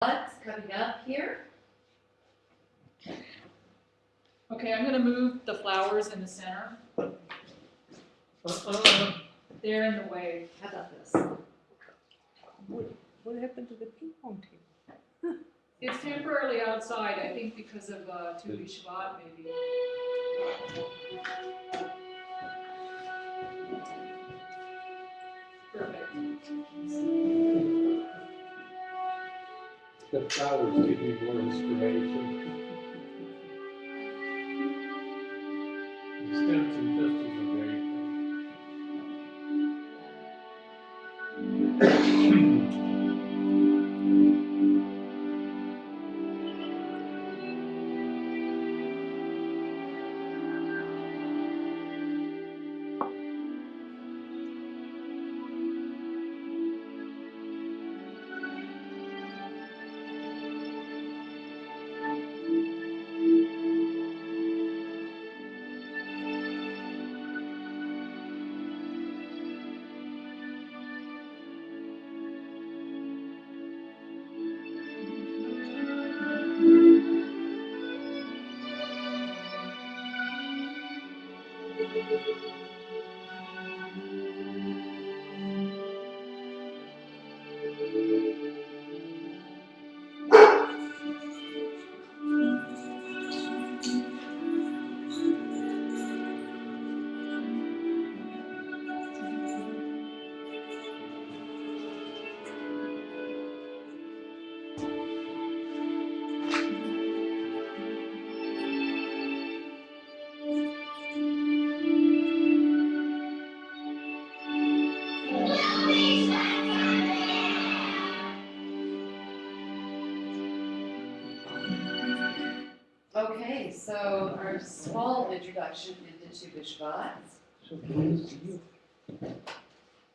coming up here. Okay, I'm going to move the flowers in the center. They're in the way. How about this? What happened to the ping pong table? It's temporarily outside, I think because of Tu B'Shvat, maybe. Perfect. The flowers give me more inspiration. The stems and pistils are very Okay, so our small introduction into Tu B'Shvat.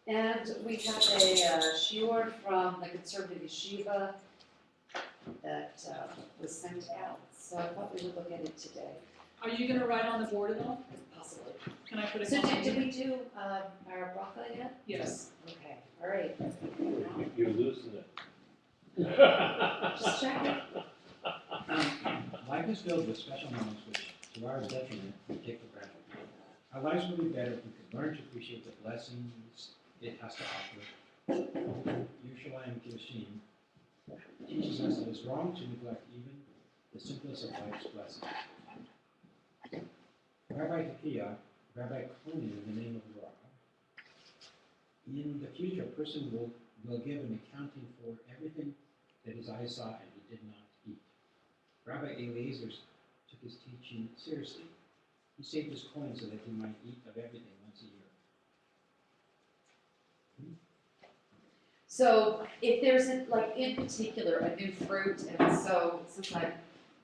And we have a shiur from the conservative yeshiva that was sent out. So I thought we would look at it today. Are you going to write on the board at all? Possibly. Can I put a So comment? did we do our bracha yet? Yes. Okay, all right. You're losing it. Just check it. Life is filled with special moments which, to our detriment, we take for granted. Our lives would be better if we could learn to appreciate the blessings it has to offer. Yerushalayim Kiddushin teaches us that it's wrong to neglect even the simplest of life's blessings. Rabbi Tekiah, Rabbi Kohen in the name of Torah. In the future, a person will give an accounting for everything that his eyes saw and he did not eat. Rabbi Eliezer took his teaching seriously. He saved his coin so that he might eat of everything once a year. So if there's, like, in particular, a new fruit, and so since I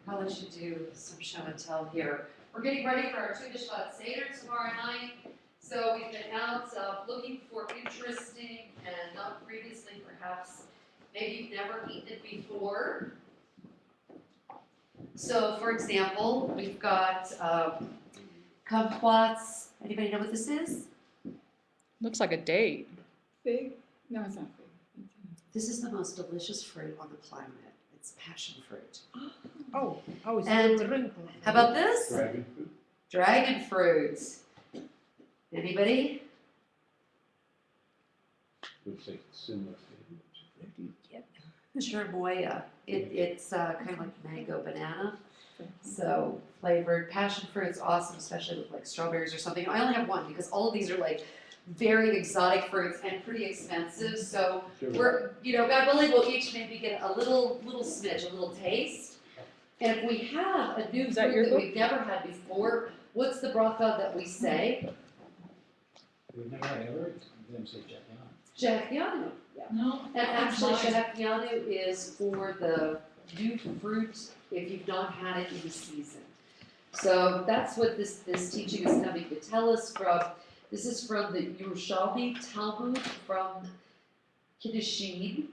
probably should do some show and tell here, we're getting ready for our Tu B'Shvat Seder tomorrow night. So we've been out looking for interesting and not previously perhaps, maybe you've never eaten it before. So for example, we've got kumquats. Anybody know what this is? Looks like a date. Fig? No, it's not fig. This is the most delicious fruit on the planet. It's passion fruit. Oh, it's And a drink. How about this? Dragon fruit. Dragon fruit. Anybody? Looks like similar flavor. Cherboya. It's kind of like mango banana. So flavored. Passion fruit's awesome, especially with like strawberries or something. I only have one because all of these are like very exotic fruits and pretty expensive. So we're, God willing, we'll each maybe get a little smidge, a little taste. And if we have a new Is that fruit your that book? we've never had before, what's the bracha that we say? We've never had ever, them say Jack Shehechianu. Yeah. No. And actually, Mine. Shehechianu is for the new fruit if you've not had it in the season. So that's what this teaching is coming to tell us from. This is from the Yerushalmi Talmud from Kiddushin.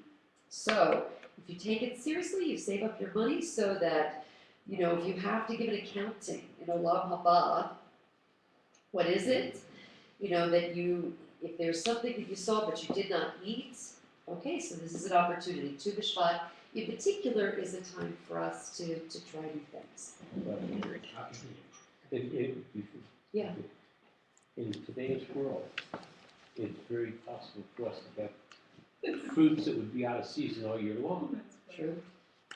So if you take it seriously, you save up your money so that, if you have to give an accounting in Olam Haba, what is it? That if there's something that you saw but you did not eat, okay, so this is an opportunity. Tu B'Shvat in particular is a time for us to try new things. But Yeah. in today's world, it's very possible for us to have fruits that would be out of season all year long, True,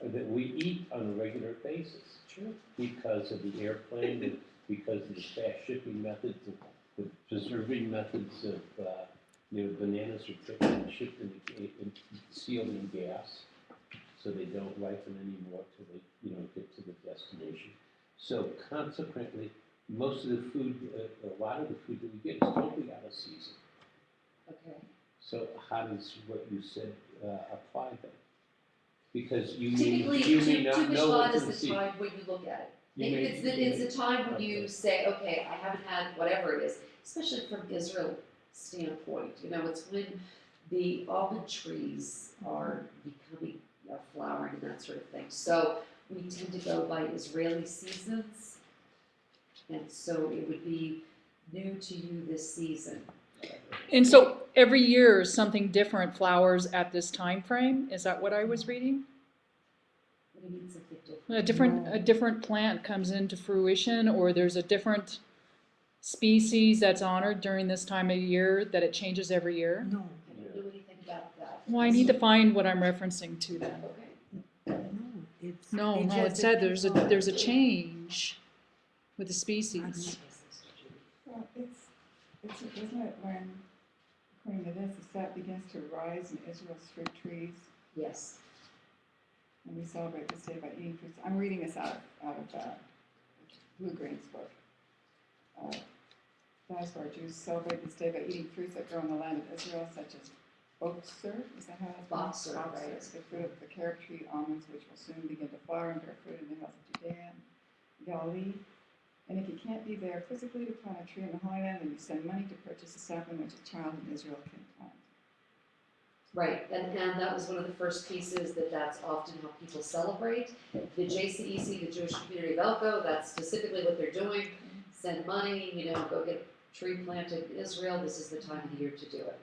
that we eat on a regular basis true. because of the airplane, and because of the fast shipping methods, and the preserving methods of, bananas are shipped in sealed in gas, so they don't ripen anymore till they, get to the destination. So consequently, most of the food, a lot of the food that we get is totally out of season. Okay. So how does what you said apply then? Because you Typically, may not know Tuvishvat what's is in the season. time when you look at it. You may- It's a time when you Okay. say, okay, I haven't had whatever it is, especially from Israel standpoint. It's when the almond trees are becoming, flowering and that sort of thing. So we tend to go by Israeli seasons, and so it would be new to you this season. And so every year something different flowers at this time frame? Is that what I was reading? We need something different. A different plant comes into fruition, or there's a different species that's honored during this time of year that it changes every year? No, I don't know anything about that. Well, I need to find what I'm referencing to then. Okay. it's. No, it's it just said that people- there's a change with the species. Well, isn't it when, according to this, the sap begins to rise in Israel's fruit trees, Yes. and we celebrate this day by eating fruits. I'm reading this out of Blue Green's book. Diaspora Jews celebrate this day by eating fruits that grow in the land of Israel, such as boxer, is that how it's pronounced? Boxer, right. The fruit of the carob tree, almonds, which will soon begin to flower and bear fruit in the hills of Judea and Galilee. And if you can't be there physically to plant a tree in the Holy Land, then you send money to purchase a sapling which a child in Israel can plant. Right, and that was one of the first pieces that's often how people celebrate. The JCEC, the Jewish Community of Elko, that's specifically what they're doing. Send money, go get a tree planted in Israel. This is the time of the year to do it.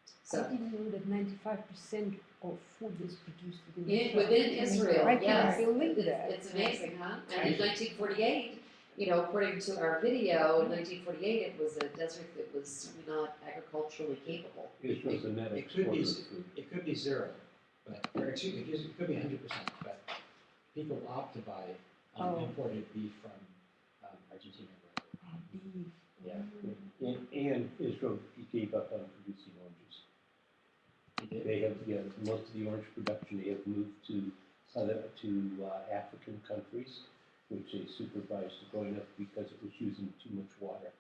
I So didn't know that 95% of food is produced within within Israel, I yes, can't believe that. it's amazing, huh? And in 1948, according to our video, in 1948 it was a desert that was not agriculturally capable. Israel's a net It could be, exporter of food. it could be zero, or excuse me, it could be 100%, but people opt to buy Oh. imported beef from Argentina. Beef. Yeah. And Israel gave up on producing oranges. They did. They have, most of the orange production they have moved to African countries, which they supervised growing up because it was using too much water.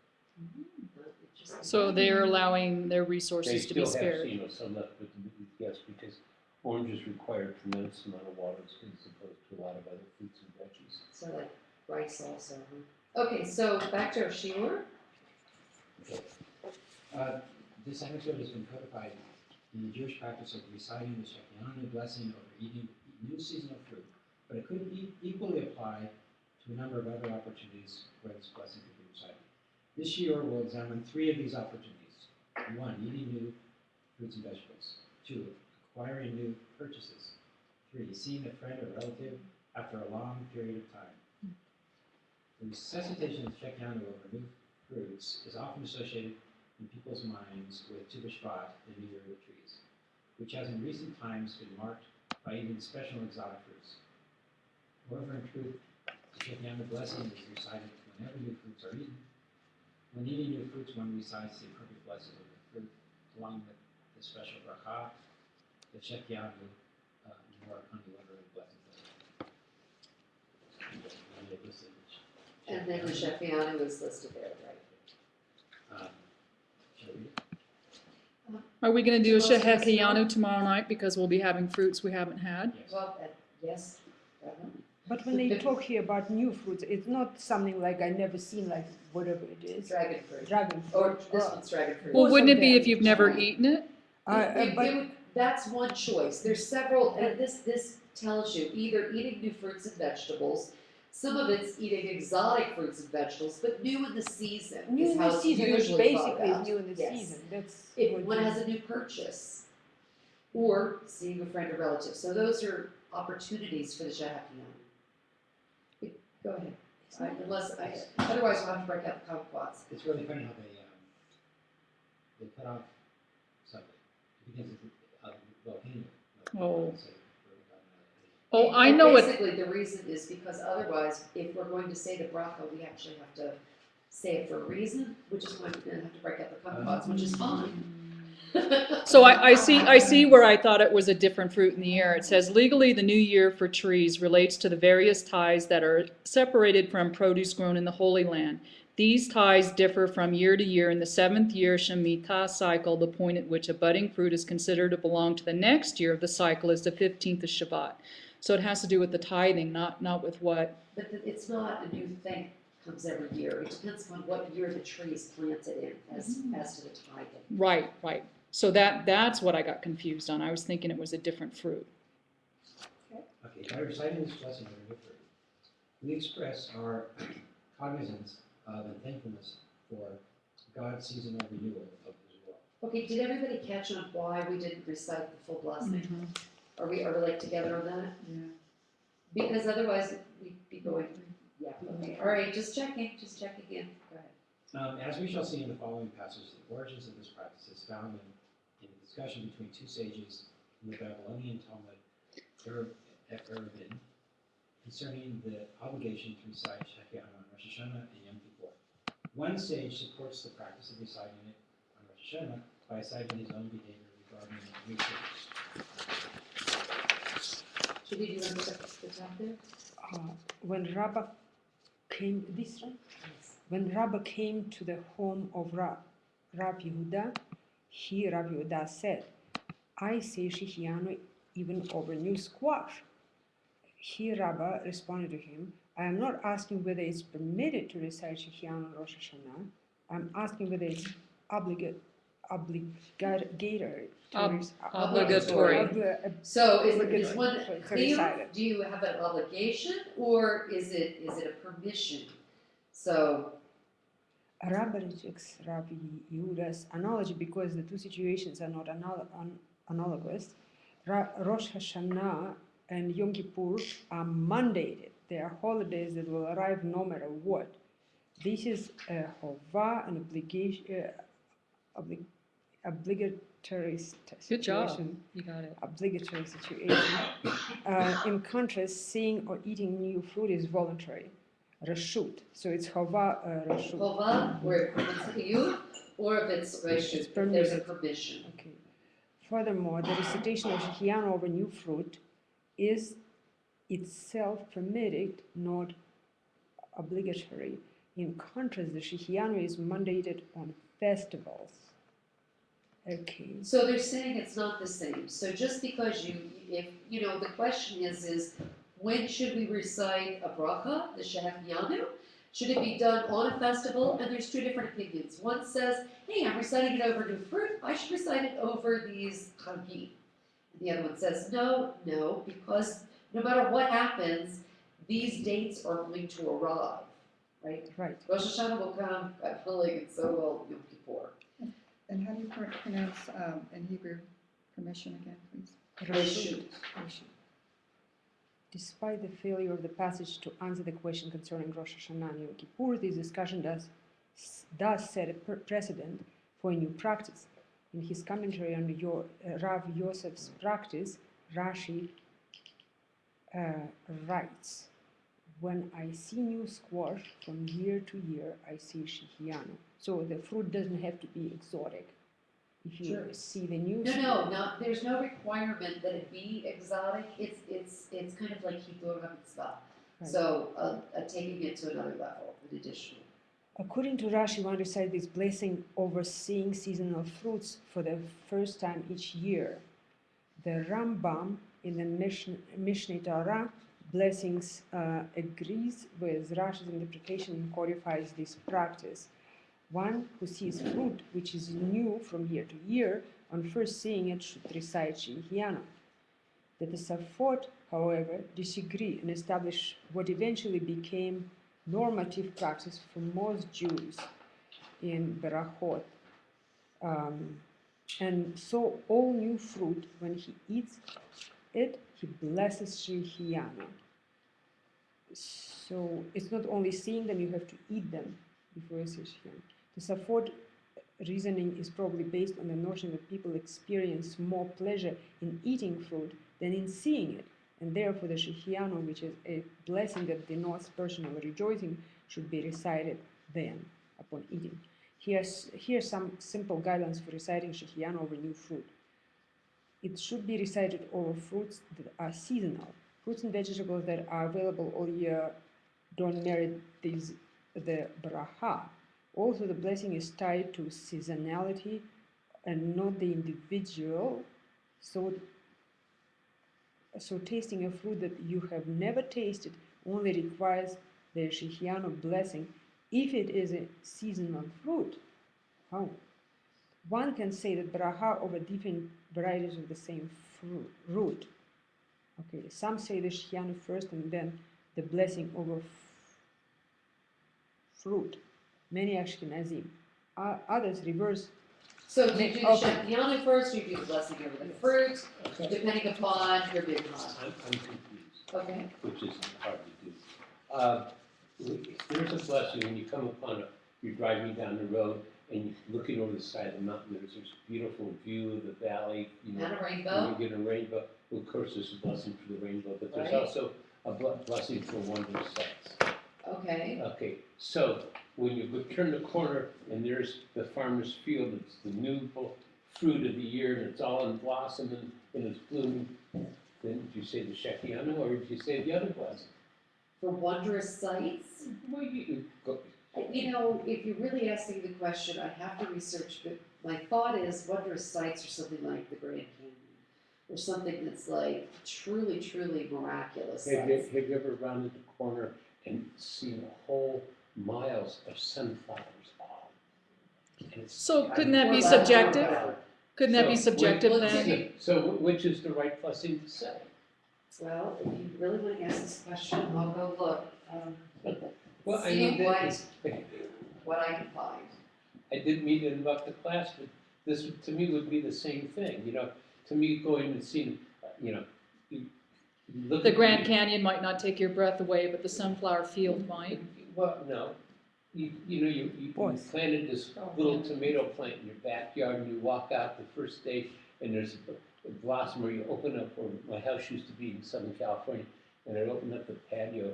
So they're allowing their They resources to be still have, spared. some left, but yes, because oranges require a tremendous amount of water as opposed to a lot of other fruits and veggies. So like rice also, huh? Okay, so back to our shiur. This anecdote has been codified in the Jewish practice of reciting the Shekianu blessing over eating new seasonal fruit, but it could equally apply to a number of other opportunities where this blessing could be recited. This year we'll examine 3 of these opportunities. 1, eating new fruits and vegetables. 2, acquiring new purchases. 3, seeing a friend or relative after a long period of time. The resuscitation of Shekianu over new fruits is often associated in people's minds with Tu B'Shvat, the New Year of the trees, which has in recent times been marked by eating special exotic fruits. However, in truth, the Shekianu blessing is recited whenever new fruits are eaten. When eating new fruits, one recites the appropriate blessing of the fruit, along with the special bracha, the Shekianu, more on the order of blessings. And then the Shefianu is listed there, right? Shall we read it? Are we gonna do a Shehekeyanu tomorrow night because we'll be having fruits we haven't had? Yes. Well, yes, definitely. But when they talk here about new fruits, it's not something like I never seen, like whatever it is. Dragon fruit. Dragon fruit. Or this one's dragon fruit. Well, Most wouldn't of it be them. if you've never eaten it? But That's one choice. There's several, and this tells you either eating new fruits and vegetables. Some of it's eating exotic fruits and vegetables, but new in the season new is in how the it's season is usually thought basically about. new in the Yes. season. That's If what one it has is. a new purchase, or seeing a friend or relative. So those are opportunities for the Shehakion. Go ahead. Otherwise we'll have to break up the kumquats. It's really funny how they cut off something. It begins with a volcano. Oh. So, Oh, I know what, Basically, the reason is because otherwise, if we're going to say the bracha, we actually have to say it for a reason, which is why we're gonna have to break up the kumquats, which is fine. so I see where I thought it was a different fruit in the year. It says legally the new year for trees relates to the various ties that are separated from produce grown in the Holy Land. These ties differ from year to year. In the 7th year Shemitah cycle, the point at which a budding fruit is considered to belong to the next year of the cycle is the 15th of Shabbat. So it has to do with the tithing, not with what. But it's not a new thing comes every year. It depends on what year the tree is planted in as to the tithing. Right. So that's what I got confused on. I was thinking it was a different fruit. Okay, by reciting this blessing during the fruit, we express our cognizance of and thankfulness for God's seasonal renewal of His world. Okay, did everybody catch on why we didn't recite the full blessing? Are we like together on that? Yeah. Because otherwise we'd be going, yeah, okay. All right, just checking in. Go ahead. As we shall see in the following passage, the origins of this practice is found in a discussion between two sages in the Babylonian Talmud, Eruvin, concerning the obligation to recite Shehakion on Rosh Hashanah and Yom Kippur. One sage supports the practice of reciting it on Rosh Hashanah by citing his own behavior regarding new fruits. Judy, do you want to look at the top there? When Rabbi came, this right? Yes. When Rabbi came to the home of Rabbi Yehuda, Rabbi Yehuda said, I say Shehianu even over new squash. Rabbi responded to him, I am not asking whether it's permitted to recite Shehianu on Rosh Hashanah. I'm asking whether it's obligatory. Obligatory. So is Obligatory. one So it's clear? recited. Do you have an obligation or is it a permission? So Rabbi rejects Rabbi Yehuda's analogy because the two situations are not analogous. Rosh Hashanah and Yom Kippur are mandated. They are holidays that will arrive no matter what. This is a chovah, an obligation, obligatory situation. Good job. You got it. Obligatory situation. In contrast, seeing or eating new fruit is voluntary. Rashut. So it's chovah, rashut. Chova, where it comes to you, or if it's reshut, if there's a permission. Okay. Furthermore, the recitation of Shehianu over new fruit is itself permitted, not obligatory. In contrast, the Shehianu is mandated on festivals. Okay. So they're saying it's not the same. So just because the question is when should we recite a bracha, the Shehakianu? Should it be done on a festival? And there's two different opinions. One says, hey, I'm reciting it over new fruit. I should recite it over these chagim. And the other one says, no, because no matter what happens, these dates are going to arrive, right? Right. Rosh Hashanah will come, God willing, and so will Yom Kippur. And how do you pronounce in Hebrew permission again, please? Reshut. Despite the failure of the passage to answer the question concerning Rosh Hashanah and Yom Kippur, this discussion does set a precedent for a new practice. In his commentary on Rav Yosef's practice, Rashi writes, when I see new squash from year to year, I see Shehianu. So the fruit doesn't have to be exotic. If you see the new No, there's no requirement that it be exotic. It's kind of like Hidur HaMitzvah. Right. So taking it to another level, an additional. According to Rashi, one recites this blessing over seeing seasonal fruits for the first time each year. The Rambam in the Mishneh Torah blessings agrees with Rashi's interpretation and codifies this practice. One who sees fruit which is new from year to year, on first seeing it should recite Shehianu. The Tosafot, however, disagree and establish what eventually became normative practice for most Jews in Berachot. And so all new fruit, when he eats it, he blesses Shehiano. So it's not only seeing them, you have to eat them before you say Shehiano. The Safod reasoning is probably based on the notion that people experience more pleasure in eating fruit than in seeing it, and therefore the Shehiano, which is a blessing that denotes personal rejoicing, should be recited then, upon eating. Here's some simple guidelines for reciting Shehiano over new fruit. It should be recited over fruits that are seasonal. Fruits and vegetables that are available all year don't merit the bracha. Also, the blessing is tied to seasonality and not the individual. So tasting a fruit that you have never tasted only requires the Shehiano blessing if it is a seasonal fruit. Oh. One can say that bracha over different varieties of the same root. Okay, some say the Shehiano first and then the blessing over fruit. Many Ashkenazim. Others reverse. So do you do the Okay. Shehiano first, or you do the blessing over the fruit, depending upon your big pot? I'm confused, Okay. which is hard to do. There's a blessing when you come upon you're driving down the road and you're looking over the side of the mountain, there's this beautiful view of the valley, And a and rainbow? you get a rainbow. Well, of course, there's a blessing for the rainbow, but there's Right. also a blessing for wondrous sights. Okay. Okay, so when you turn the corner and there's the farmer's field, it's the new fruit of the year and it's all in blossom and it's blooming, then did you say the Shekianu or did you say the other blessing? For wondrous sights? Well, you go. You know, if you really ask me the question, I have to research, but my thought is wondrous sights are something like the Grand Canyon, or something that's like truly, truly miraculous sights. Have you ever rounded the corner and seen whole miles of sunflowers? And it's- So couldn't that be Or that- subjective? Couldn't that be So, subjective well, then? So which is the right blessing to say? Well, if you really want to ask this question, I'll go look, Well, I see mean, what I can find. I didn't mean to interrupt the class, but this to me would be the same thing, you know, to me going and seeing, you know, you look The at Grand Canyon might not take your breath away, but the sunflower field might. Well, no, you Both. planted this little tomato plant in your backyard and you walk out the first day and there's a blossom where you open up, or my house used to be in Southern California, and I'd open up the patio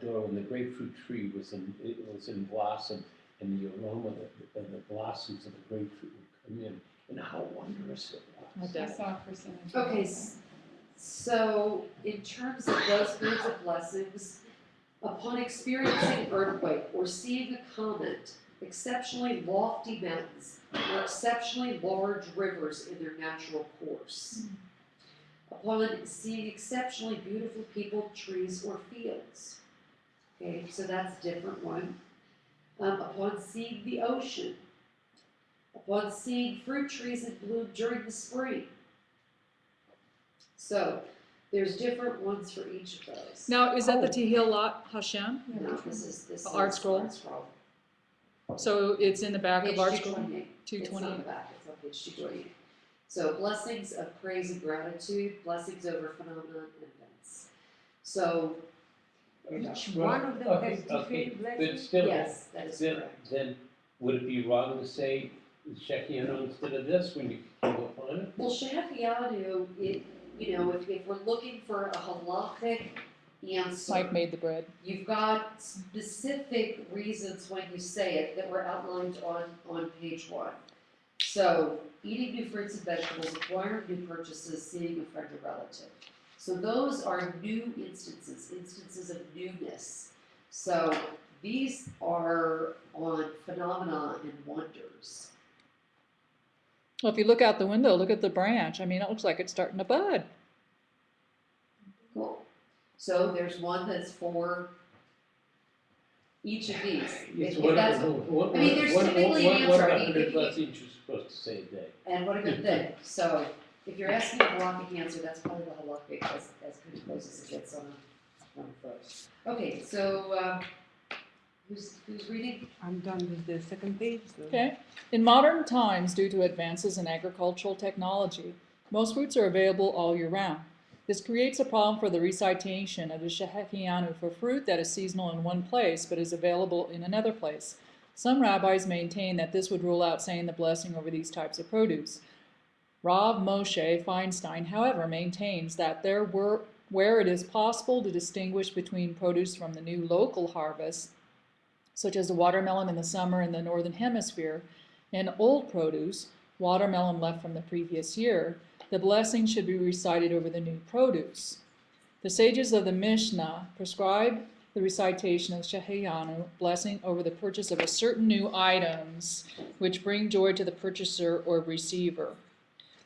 door when the grapefruit tree was in blossom, and the aroma of the blossoms of the grapefruit would come in, and how wondrous it was. I saw a percentage. Okay, so in terms of those kinds of blessings, upon experiencing an earthquake or seeing a comet, exceptionally lofty mountains or exceptionally large rivers in their natural course. Upon seeing exceptionally beautiful people, trees, or fields. Okay, so that's a different one. Upon seeing the ocean. Upon seeing fruit trees in bloom during the spring. So, there's different ones for each of those. Now, is that the Tehillah Hashem? No, this is Art scroll? Art scroll. So it's in the back Page of Art Scroll? 228. It's on the 228. back, it's on page 228. So blessings of praise and gratitude, blessings over phenomena and events. So, there you go. Each one of them has Okay, different but blessings. still, Yes, that is correct. then would it be wrong to say Shekianu instead of this when you came upon it? Well, Shehianu, if we're looking for a halachic answer, Mike made the bread. you've got specific reasons when you say it that were outlined on page 1. So, eating new fruits and vegetables, acquiring new purchases, seeing a friend or relative. So those are new instances of newness. So these are on phenomena and wonders. Well, if you look out the window, look at the branch. I mean, it looks like it's starting to bud. Cool. So there's one that's for each of these. It's If that's what- I mean, there's typically an answer. I mean, if you- blessings you're supposed to say a day. And what a good thing. So if you're asking a halachic answer, that's probably the halachic as close as it gets on first. Okay, so who's reading? I'm done with the second page. So. Okay. In modern times, due to advances in agricultural technology, most fruits are available all year round. This creates a problem for the recitation of the Shehechianu for fruit that is seasonal in one place but is available in another place. Some rabbis maintain that this would rule out saying the blessing over these types of produce. Rav Moshe Feinstein, however, maintains that where it is possible to distinguish between produce from the new local harvest, such as the watermelon in the summer in the northern hemisphere, and old produce, watermelon left from the previous year, the blessing should be recited over the new produce. The sages of the Mishnah prescribe the recitation of Shehechianu, blessing over the purchase of a certain new items which bring joy to the purchaser or receiver.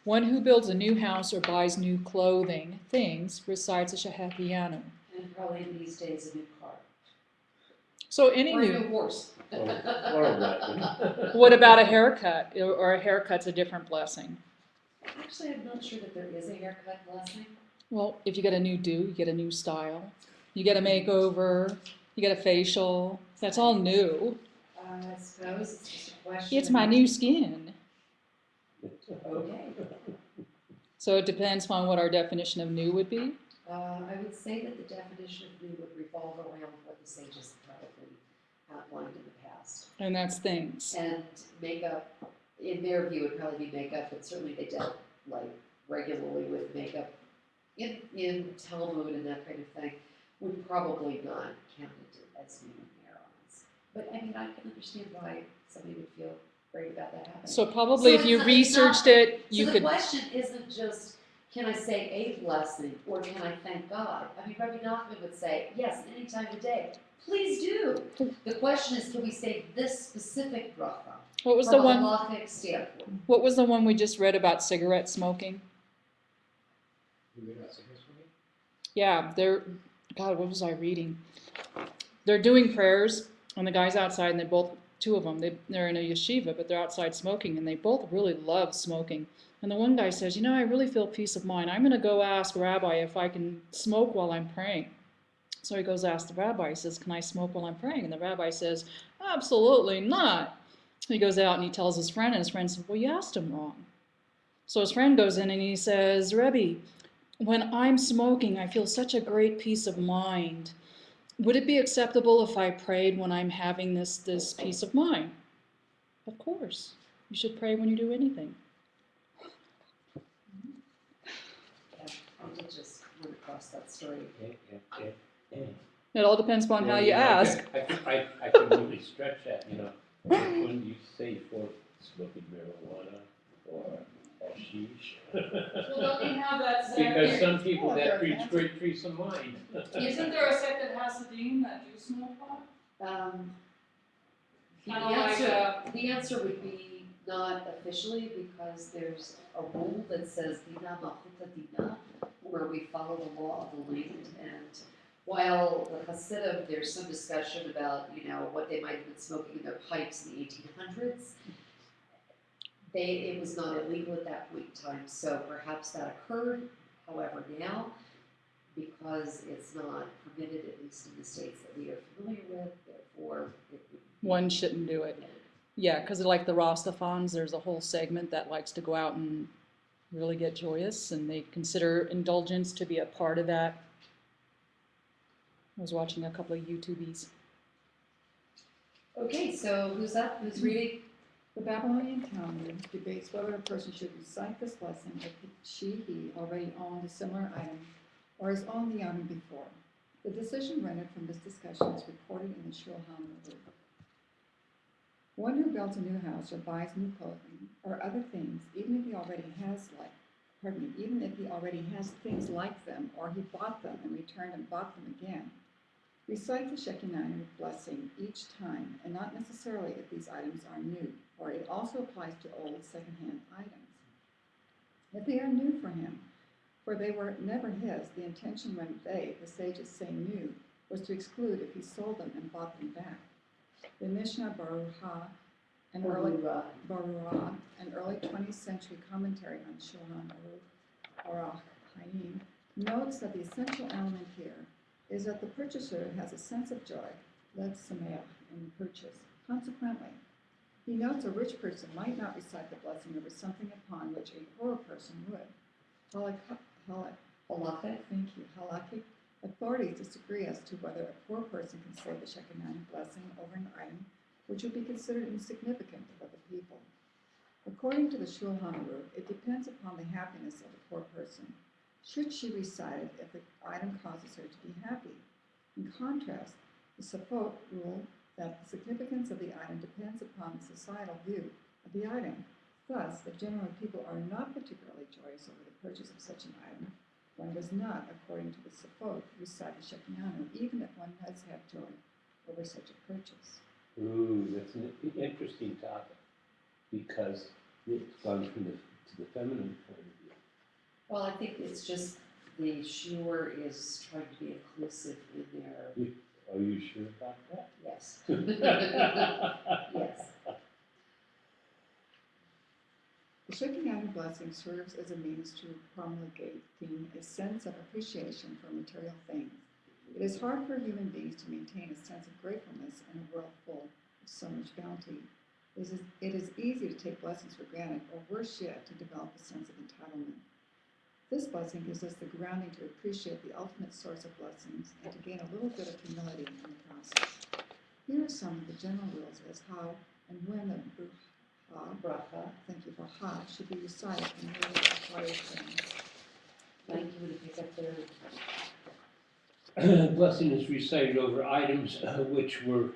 One who builds a new house or buys new clothing, things, recites a Shehechianu. And probably these days a new car. So any Or a new, new horse. Or a weapon. what about a haircut? Or a haircut's a different blessing. Actually, I'm not sure that there is a haircut blessing. Well, if you get a new do, you get a new style. You get a makeover, you get a facial. That's all new. I suppose it's just a question. It's my new skin. Okay. So it depends on what our definition of new would be. I would say that the definition of new would revolve around what the sages probably outlined in the past. And that's things. And makeup, in their view, would probably be makeup, but certainly they dealt like regularly with makeup in Talmud and that kind of thing, would probably not count it as new in their eyes. But I mean, I can understand why somebody would feel great about that happening. So probably So if you it's researched not- it, you so could. the question isn't just, can I say a blessing or can I thank God? I mean, Rabbi Nachman would say, yes, any time of day. Please do. The question is, can we say this specific bracha What was from the a one? halachic standpoint? What was the one we just read about cigarette smoking? You read about cigarettes for me? Yeah, God, what was I reading? They're doing prayers, and the guy's outside, and two of them, they're in a yeshiva, but they're outside smoking, and they both really love smoking. And the one guy says, I really feel peace of mind. I'm going to go ask Rabbi if I can smoke while I'm praying. So he goes ask the rabbi. He says, can I smoke while I'm praying? And the rabbi says, absolutely not. He goes out and he tells his friend, and his friend says, well, you asked him wrong. So his friend goes in and he says, Rebbe, when I'm smoking, I feel such a great peace of mind. Would it be acceptable if I prayed when I'm having this peace of mind? Of course. You should pray when you do anything. Yeah, I did just run across that story. It all depends upon how you Well, ask. I could really stretch that, when you say for smoking marijuana or hashish. Well, don't they have that sect? Because some people Well, that they're preach fancy. great peace of mind. Isn't there a sect of Hasidim that do smoke pot? The Kinda like, answer would be not officially because there's a rule that says dina machuta dina, where we follow the law of the land. And while the Hasidim, there's some discussion about what they might have been smoking in their pipes in the 1800s. It was not illegal at that point in time, so perhaps that occurred. However, now, because it's not permitted, at least in the states that we are familiar with, therefore it would be One shouldn't do it. Yeah, because like the Rastafans, there's a whole segment that likes to go out and really get joyous, and they consider indulgence to be a part of that. I was watching a couple of YouTubies. Okay, so who's up? Who's reading? The Babylonian Talmud debates whether a person should recite this blessing if he already owned a similar item or has owned the item before. The decision rendered from this discussion is recorded in the Shulchan Aruch. One who builds a new house or buys new clothing or other things, even if he already has things like them, or he bought them and returned and bought them again, recite the Shekinah blessing each time, and not necessarily if these items are new, for it also applies to old second-hand items. If they are new for him, for they were never his, the intention when they, the sages, say new, was to exclude if he sold them and bought them back. The Mishnah Baruch, an early 20th century commentary on Shulchan Aruch Haim, notes that the essential element here is that the purchaser has a sense of joy, lev sameach, in the purchase. Consequently, he notes a rich person might not recite the blessing over something upon which a poor person would. Halachic? Thank you. Halakhic authorities disagree as to whether a poor person can say the Shekinah blessing over an item which would be considered insignificant to other people. According to the Shulchan Aruch, it depends upon the happiness of the poor person. Should she recite it if the item causes her to be happy? In contrast, the Safot rule that the significance of the item depends upon the societal view of the item. Thus, if generally people are not particularly joyous over the purchase of such an item, one does not, according to the Safot, recite the Shekinah, even if one does have joy over such a purchase. Ooh, that's an interesting topic, because it's gone from to the feminine point of view. Well, I think it's just the shiur is trying to be inclusive in their, Are you sure about that? yes. Yes. The Shekinah blessing serves as a means to promulgating a sense of appreciation for material things. It is hard for human beings to maintain a sense of gratefulness in a world full of so much bounty. It is easy to take blessings for granted, or worse yet, to develop a sense of entitlement. This blessing gives us the grounding to appreciate the ultimate source of blessings and to gain a little bit of humility in the process. Here are some of the general rules as how and when the bracha, thank you, bracha, should be recited in newly acquired things. Mike, you want to pick up there? Blessing is recited over items which were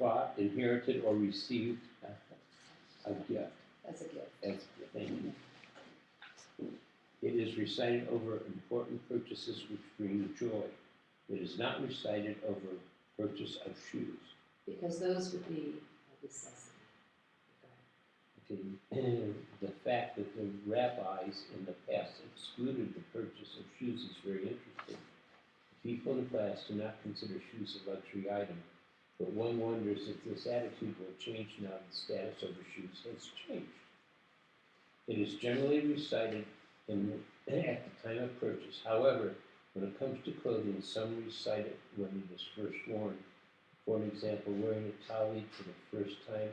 bought, inherited, or received a gift. As a gift. As a thank you. It is recited over important purchases which bring joy. It is not recited over purchase of shoes. Because those would be a necessity. Okay. The fact that the rabbis in the past excluded the purchase of shoes is very interesting. People in the class do not consider shoes a luxury item, but one wonders if this attitude will change now that the status over shoes has changed. It is generally recited at the time of purchase. However, when it comes to clothing, some recite it when it is first worn. For example, wearing a tallit for the first time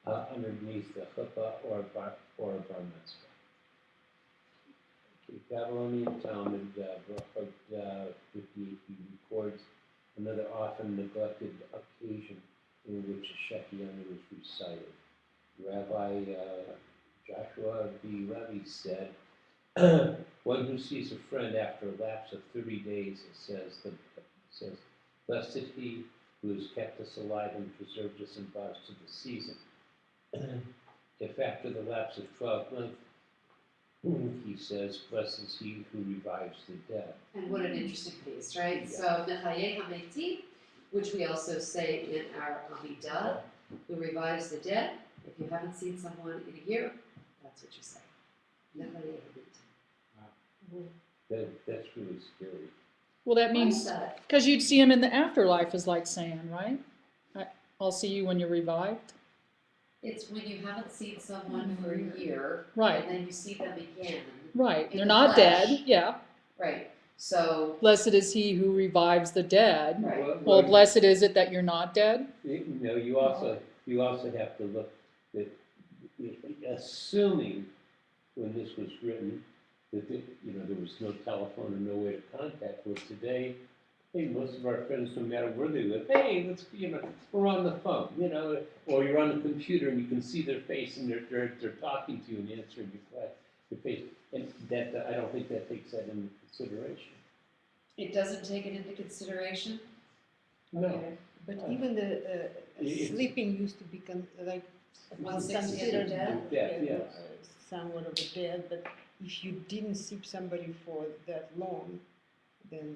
underneath the chuppah or a bar mitzvah. Okay, Babylonian Talmud, Brachot 58, records another often neglected occasion in which a Shekinah was recited. Rabbi Joshua B. Levy said, one who sees a friend after a lapse of 30 days, it says, blessed he who has kept us alive and preserved us and brought us to the season. If after the lapse of 12 months, he says, blessed is he who revives the dead. And what an interesting piece, right? Yeah. So, Mechayeh HaMetim, which we also say in our Amidah, who revives the dead. If you haven't seen someone in a year, that's what you say. Mechayeh HaMetim. That's really scary. Well, that means, because you'd see him in the afterlife is like saying, right? I'll see you when you're revived. It's when you haven't seen someone for a year, right, and then you see them again. Right, they're not dead, yeah. Right, so. Blessed is he who revives the dead. Right. Well, blessed is it that you're not dead. No, you also have to look at, assuming when this was written, that there was no telephone or no way to contact. Where today, hey, most of our friends, no matter where they live, hey, let's we're on the phone, or you're on the computer and you can see their face and they're talking to you and answering your face, and that I don't think that takes that into consideration. It doesn't take it into consideration. No, okay. But even the sleeping used to be considered dead, somewhat of a dead. But if you didn't see somebody for that long, then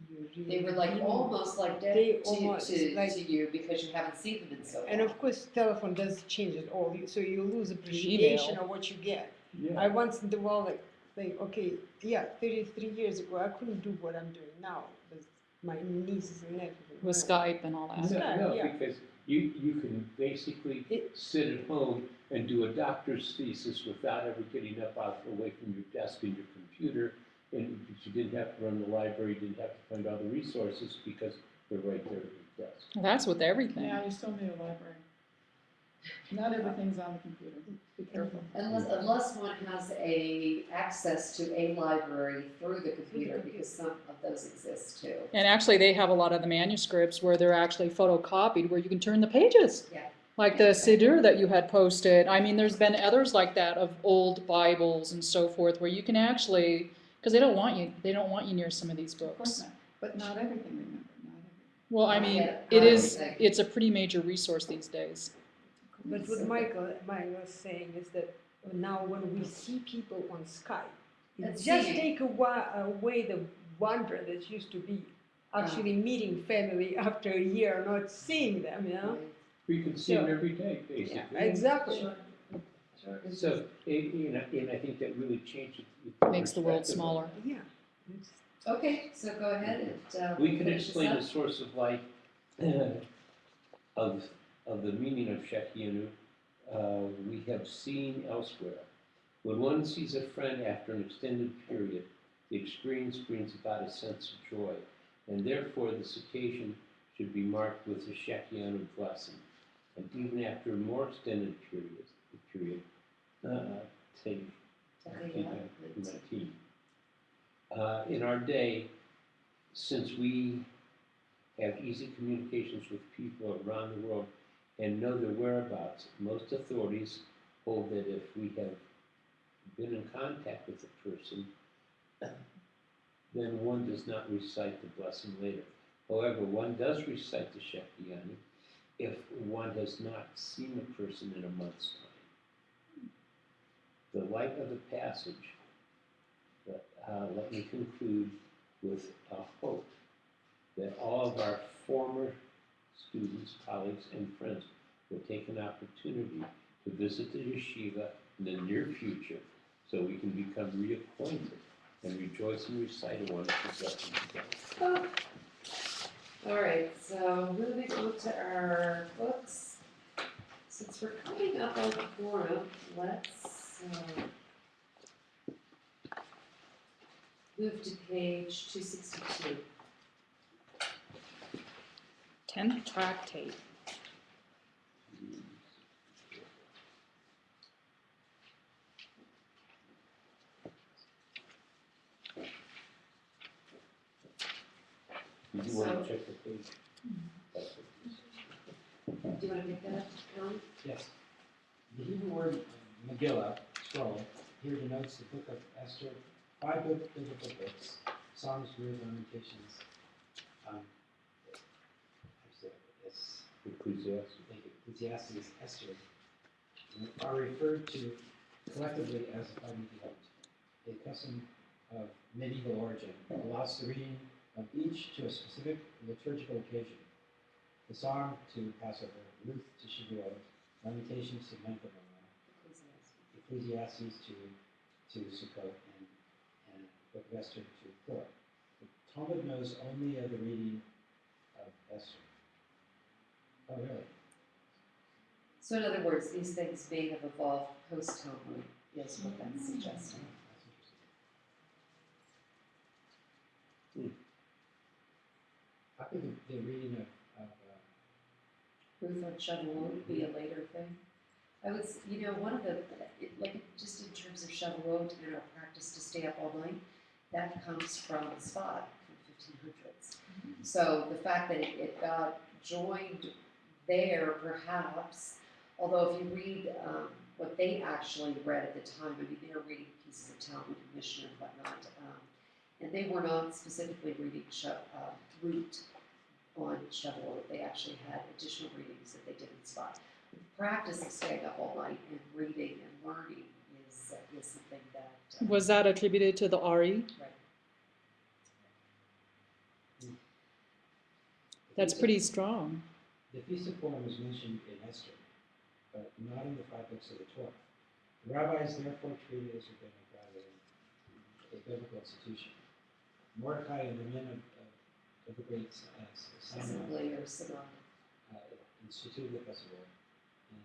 you really they were like almost like dead to you because you haven't seen them in so long. And of course, telephone does change it all, so you lose appreciation of what you get. Yeah. I once in the while like okay, yeah, 33 years ago I couldn't do what I'm doing now with my nieces and nephews. With Skype and all that. No, because you can basically sit at home and do a doctor's thesis without ever getting up away from your desk and your computer, and you didn't have to run the library, didn't have to find all the resources because they're right there at your desk. Well, that's with everything. Yeah, you still need a library. Not everything's on the computer, be careful. Unless one has access to a library through the computer, because some of those exist too. And actually, they have a lot of the manuscripts where they're actually photocopied, where you can turn the pages. Yeah. Like the Siddur that you had posted. I mean, there's been others like that of old Bibles and so forth, where you can actually, because they don't want you near some of these Of course books. not, but not everything, remember, not everything. Well, I Not mean, yet. it's a pretty major resource these days. But what Michael was saying is that now when we see people on Skype, it That's just seeing. take away the wonder that used to be actually meeting family after a year not seeing them, you know? We can see them Sure. every day, basically. Exactly. Sure. Sure. So, and I think that really changes. Makes the world perspective. smaller. Yeah. It's- Okay, so go ahead and. We can finish this explain up. the source of life of the meaning of Shekianu. We have seen elsewhere. When one sees a friend after an extended period, the experience brings about a sense of joy, and therefore this occasion should be marked with a Shekianu blessing. And even after a more extended period, take in our day, since we have easy communications with people around the world and know their whereabouts, most authorities hold that if we have been in contact with a person, then one does not recite the blessing later. However, one does recite the Shekianu if one has not seen the person in a month's time. The light of the passage, let me conclude with a hope that all of our former students, colleagues, and friends will take an opportunity to visit the yeshiva in the near future so we can become reacquainted and rejoice and recite a wonderful blessing together. All right, so moving on to our books. Since we're coming up on Purim, let's move to page 262. 10th tractate. Did you want to check the page? Do you want to pick that up, Alan? Yes. The Hebrew word Megillah, scroll, here denotes the book of Esther, 5 biblical books, Psalms, Rules, Lamentations, Ecclesiastes, Esther, are referred to collectively as a Megillot, a custom of medieval origin that allows the reading of each to a specific liturgical occasion. The Psalm to Passover, Ruth to Shavuot, Lamentations to Yom Kippur, Ecclesiastes to Sukkot, and Book of Esther to Purim. The Talmud knows only of the reading of Esther. Oh, really? So in other words, these things may have evolved post-Talmud, is what that's suggesting. That's interesting. How could the reading of Ruth on Shavuot would be a later thing. I would, one of the, just in terms of Shavuot and our practice to stay up all night, that comes from the spot from 1500s. So the fact that it got joined there, perhaps, although if you read what they actually read at the time, I mean, they were reading pieces of Talmud and Mishnah and whatnot, and they were not specifically reading Ruth on Shavuot. They actually had additional readings that they did in spot. The practice of staying up all night and reading and learning is something that Was that attributed to the Ari? right. That's pretty strong. the Feast of Purim is mentioned in Esther, but not in the 5 books of the Torah. The rabbis therefore treated it as rabbinic rather than a biblical institution. Mordecai and the men of the great synagogue Assembly or synagogue. instituted the festival, and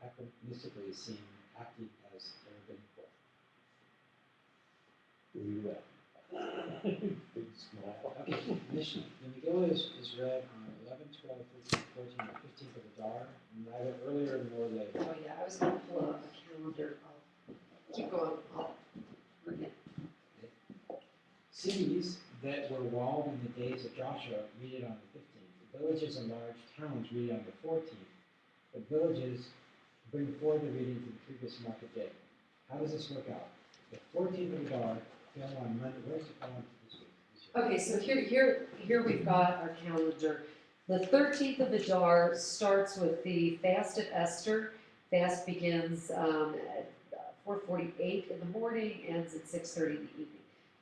anachronistically seen acting as a rabbinic book. Where you at? Big smile. Okay, Mishnah. The Megillah is read on 11, 12, 13, 14, or 15th of Adar, neither earlier nor later. Oh, yeah, I was gonna pull up a calendar. I'll keep going. I'll bring it. Cities that were walled in the days of Joshua, read it on the 15th. The villages and large towns, read it on the 14th. But villages bring forward the reading to the previous market day. How does this work out? The 14th of Adar fell on Monday. Where's the calendar this week? Okay, so here we've got our calendar. The 13th of Adar starts with the fast of Esther. Fast begins at 4:48 in the morning, ends at 6:30 in the evening.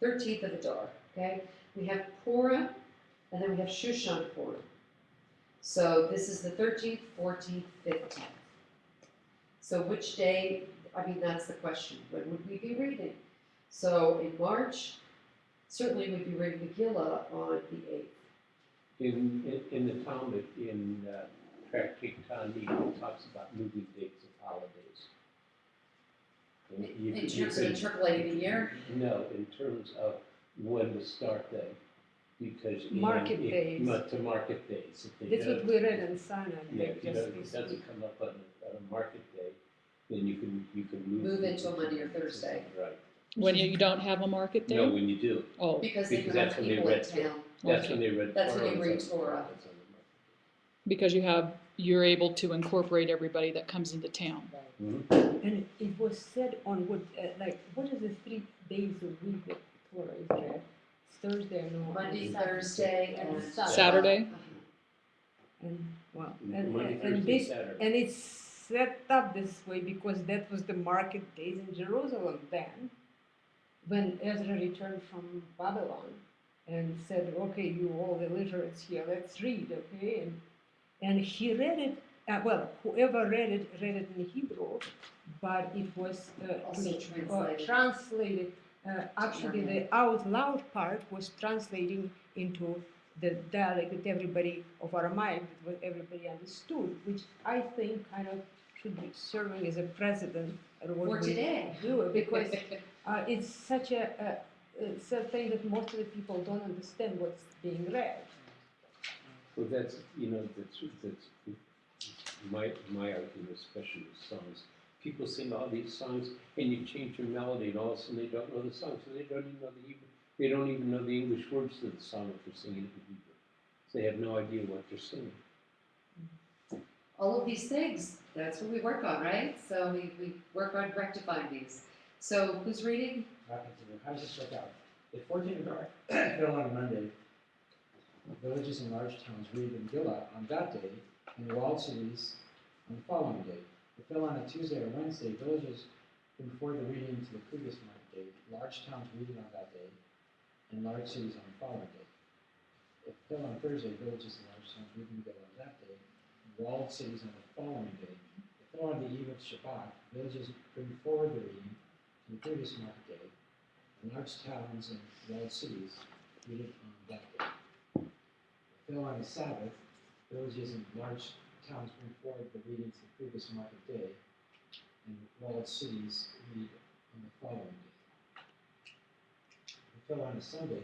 13th of Adar, okay? We have Purim, and then we have Shushan Purim. So this is the 13th, 14th, 15th. So which day, I mean, that's the question. When would we be reading? So in March, certainly we'd be reading Megillah on the 8th. In the Talmud, in Tractate Tani, it talks about moving dates of holidays. And you In could- you terms of could- interpolating the year? No, in terms of when to start them, because. Market days. To market days. If they That's don't- what we read in Sinai, Yeah, if just it this doesn't week. come up on a market day, then you can move. Move into a Monday or Thursday. Right. When you don't have a market day? No, when you do, Oh, Because they Because can have that's when they people in read Torah. town. that's when they read. That's when you Torah, read it's on- Torah. it's on the market. because you're able to incorporate everybody that comes into town. Mhm. And it was said on what, what is the 3 days a week that Torah is read? It's Thursday, no. Monday, Saturday. Thursday, and and Saturday? And, well, Monday, and Thursday, this, Saturday. and it's set up this way because that was the market days in Jerusalem then, when Ezra returned from Babylon and said, okay, you all the literates here, let's read, okay? And he read it, whoever read it in Hebrew, but it was Also translated. translated. Actually, the out loud part was translating into the dialect that everybody of Aramaic, that everybody understood, which I think kind of should be serving as a precedent or what For we today. do, because it's such it's a thing that most of the people don't understand what's being read. Well, that's my argument, especially with songs. People sing all these songs, and you change your melody, and all of a sudden they don't know the song, so they don't even know the English words to the song if they're singing it in Hebrew. So they have no idea what they're singing. all of these things, that's what we work on, right? So we work on rectifying these. So who's reading? How does this work out? The 14th of Adar fell on a Monday. Villages and large towns read the Megillah on that day, and walled cities on the following day. It fell on a Tuesday or Wednesday. Villages bring forward the reading to the previous market day. Large towns read it on that day, and large cities on the following day. It fell on Thursday. Villages and large towns read the Megillah on that day, and walled cities on the following day. It fell on the eve of Shabbat. Villages bring forward the reading to the previous market day, and large towns and walled cities read it on that day. It fell on the Sabbath. Villages and large towns bring forward the reading to the previous market day, and walled cities read on the following day. It fell on a Sunday.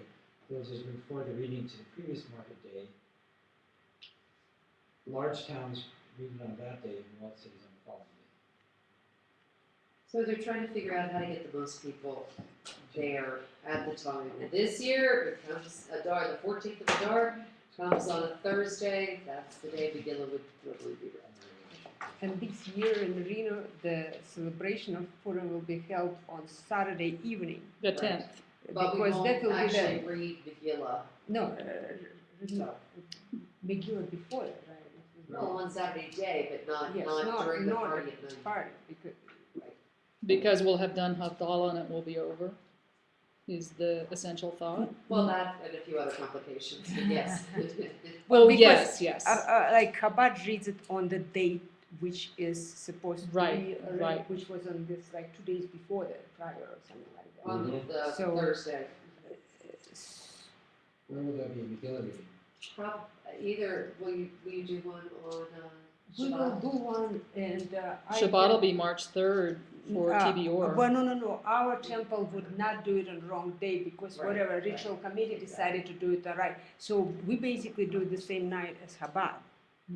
Villages bring forward the reading to the previous market day. Large towns read it on that day, and walled cities on the following day. So they're trying to figure out how to get the most people there at the time. And this year, it comes Adar, the 14th of Adar, comes on a Thursday. That's the day Megillah would probably be read. And this year in Reno, the celebration of Purim will be held on Saturday evening. The Right. 10th. But we Because that won't will be actually the, read Megillah. no, No. Megillah before that, right? Well, on Saturday day, but not, Yes, not during the not party at at night. party, because Because we'll have done Havdalah and it will be over, is the essential thought. Well, that and a few other complications, but yes. Well, because, yes. like Chabad reads it on the date which is supposed to Right, be, right. which was on this, like 2 days before that, prior or something like that. On the So- Thursday. Where will there be a Megillah reading? Either, will you do one on We will Shabbat? do one, and Shabbat will be March 3rd for TBOR. Well, no. Our temple would not do it on the wrong day because Right, whatever right. ritual committee decided to do it right. So we basically do it the same night as Chabad.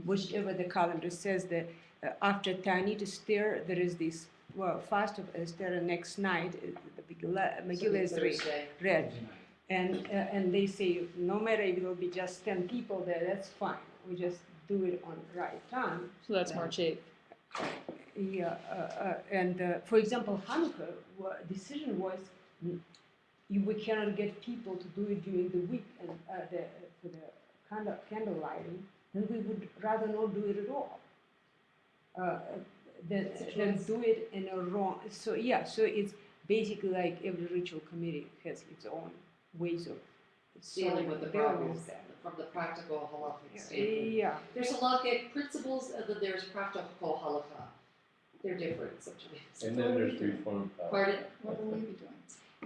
whichever the calendar says that after Ta'anit Esther, there is this fast of Esther, and next night the Megillah is Thursday. read. And they say no matter if it will be just 10 people there, that's fine. We just do it on the right time. So that's March 8th. Yeah, for example, Hanukkah decision was we cannot get people to do it during the week and for the candle lighting, then we would rather not do it at all. Than do it in a wrong. So yeah, so it's basically like every ritual committee has its own ways of Dealing with the dealing problems with that. from the practical halachic standpoint. Yeah. There's halachic principles and then there's practical halakha. They're different sometimes. And then there's reform. Pardon? What will we be doing?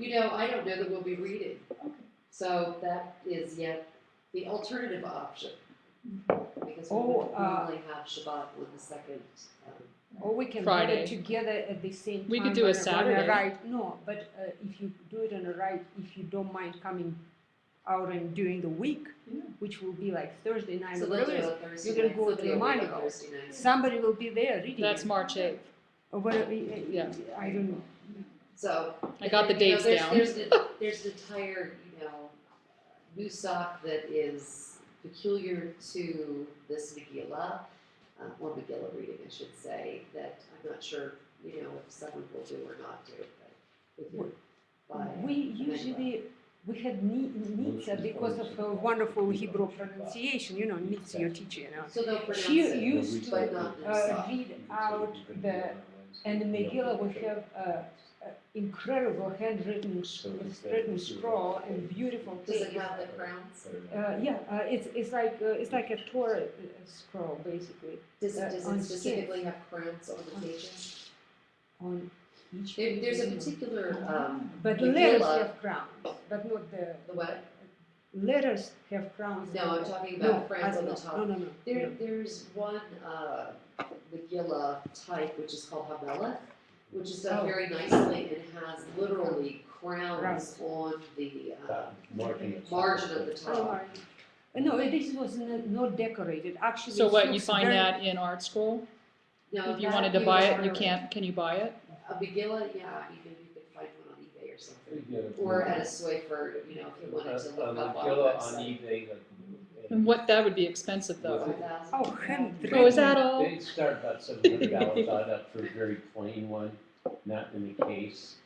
You know, I don't know that we'll be reading. Okay. So that is yet the alternative option. Because we Oh, would normally have Shabbat with the second. Or we can Friday. do it together at the same time. We could do a on Saturday. right. No, but if you do it on a right, if you don't mind coming out and during the week, Yeah. which will be like Thursday night So or they'll whatever do it a is, Thursday you can night, go to somebody the will read on Manigal. Thursday night. Somebody will be there reading That's it. March 8th. Or whatever, Yeah. I don't know. So. I got the you know, dates there's- down. There's an entire, nusach that is peculiar to this Megillah, or Megillah reading, I should say, that I'm not sure, if someone will do or not do, but we can buy. We usually, we had Nitsa because of her wonderful Hebrew pronunciation, Nitsa, your teacher, So they'll pronounce She it, used but not nusach. read out and the Megillah will have incredible handwritten written scroll and beautiful Does it pages. have the crowns? It's like a Torah scroll basically Does on it specifically have crowns on the pages? on each. There's a page, particular, but the letters Megillah. have crowns, but not the the what? letters have crowns. No, I'm talking No, about crowns on the no, top. No, no, no. There's one Megillah type which is called Hamelech, which is done Oh. very nicely and has literally crowns on the margin of the Oh, top. no, this was not decorated. Actually, So it what, you looks find very- that in Art Scroll? No, If you that wanted to buy it, you are- can't, can you buy it? A Megillah, yeah, maybe you could find one on eBay or something, or at a Swayfer, if you wanted to look up on the on website. eBay. And what, that would be expensive though. 5,000. Oh, handwritten. Oh, is that all? They start about $700 on that for a very plain one, not in a case.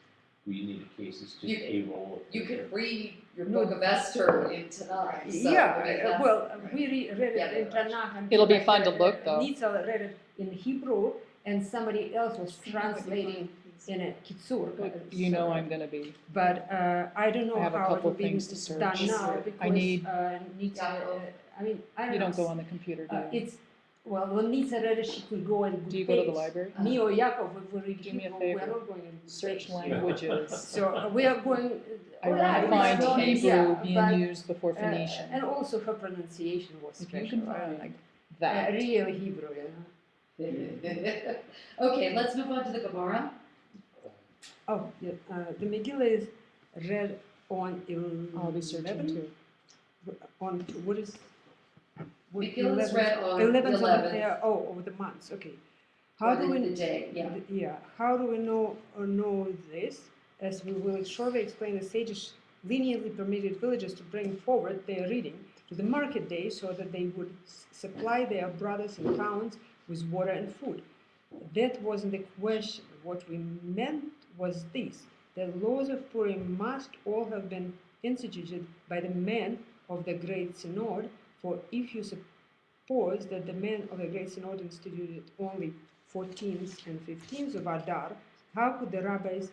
We need a case, it's just a roll. You could read your No. book of Esther in Tanakh. So, Yeah, I mean, that's- well, we read Yeah, it in Tanakh. And It'll be like, fun to look, though. Nitsa read it in Hebrew, and somebody else was translating in a Kitsur. You know I'm gonna be. But I don't know I have a how it couple will be things to search. done now because I need- Nitsa. I mean, I don't You know. don't go on the computer, do you? It's when Nitsa read it, she could go and Do you go to the library? Me or Yaakov, if we read Do me a Hebrew, we are favor. not going to Search base. languages. So we are going. I well, wanna mean, find slowly, Hebrew yeah, being but, used before Phoenician. and also her pronunciation was If special. you can find like that. real Hebrew, Okay, let's move on to the Gemara. Oh, yeah, the Megillah is read on I'll be searching 11. too. On what is? Megillah is read on 11th 11th. Of the months. Okay. How do we? The day, yeah. Yeah. How do we know this? As we will shortly explain, the sages leniently permitted villagers to bring forward their reading to the market day so that they would supply their brothers in towns with water and food. That wasn't the question. What we meant was this: the laws of Purim must all have been instituted by the men of the Great Synod. For if you suppose that the men of the Great Synod instituted only 14th and 15th of Adar, how could the rabbis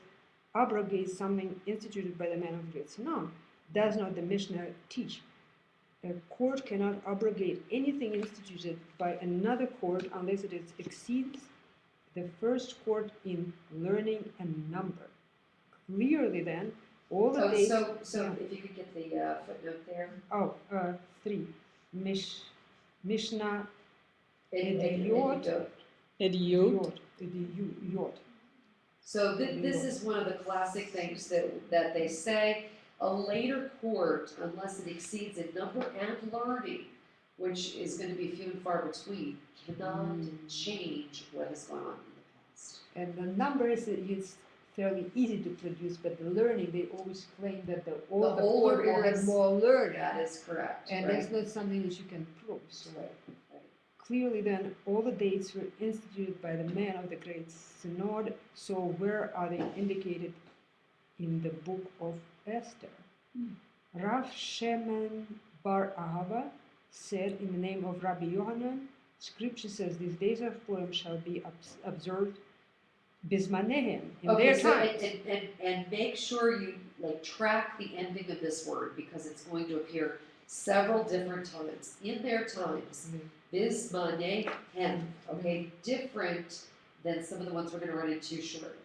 abrogate something instituted by the men of the Great Synod? Does not the Mishnah teach? A court cannot abrogate anything instituted by another court unless it exceeds the first court in learning and number. Clearly then, all the days... So yeah. if you could get the footnote there. 3. Mishnah Idiot. Idiot. Idiot. So this is one of the classic things that they say. A later court, unless it exceeds in number and learning, which is gonna be few and far between, cannot change what has gone on in the past. And the numbers, it's fairly easy to produce, but the learning, they always claim that the older older people had is- more learning. That is correct, And right? that's not something that you can prove. So Right. clearly then, all the dates were instituted by the men of the Great Synod, so where are they indicated in the book of Esther? Rav Sheman Bar Ahava said in the name of Rabbi Yohanan, Scripture says these days of Purim shall be observed bismanehem, in Okay, their so, times. and make sure you like track the ending of this word, because it's going to appear several different times, in their times. Bismanehem, okay, different than some of the ones we're gonna run into shortly.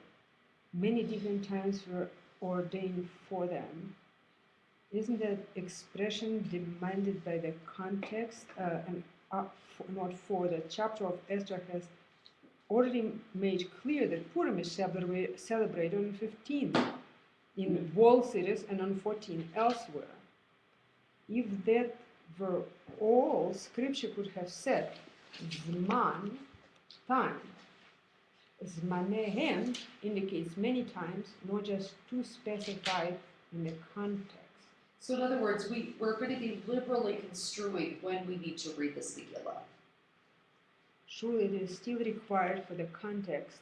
Many different times were ordained for them. Isn't that expression demanded by the context? Not for the chapter of Esther has already made clear that Purim is celebrated on 15 in walled cities and on 14 elsewhere. If that were all, Scripture could have said Zman, time. Zmanehem indicates many times, not just two specified in the context. So in other words, we're gonna be liberally construing when we need to read this Megillah. Surely it is still required for the context,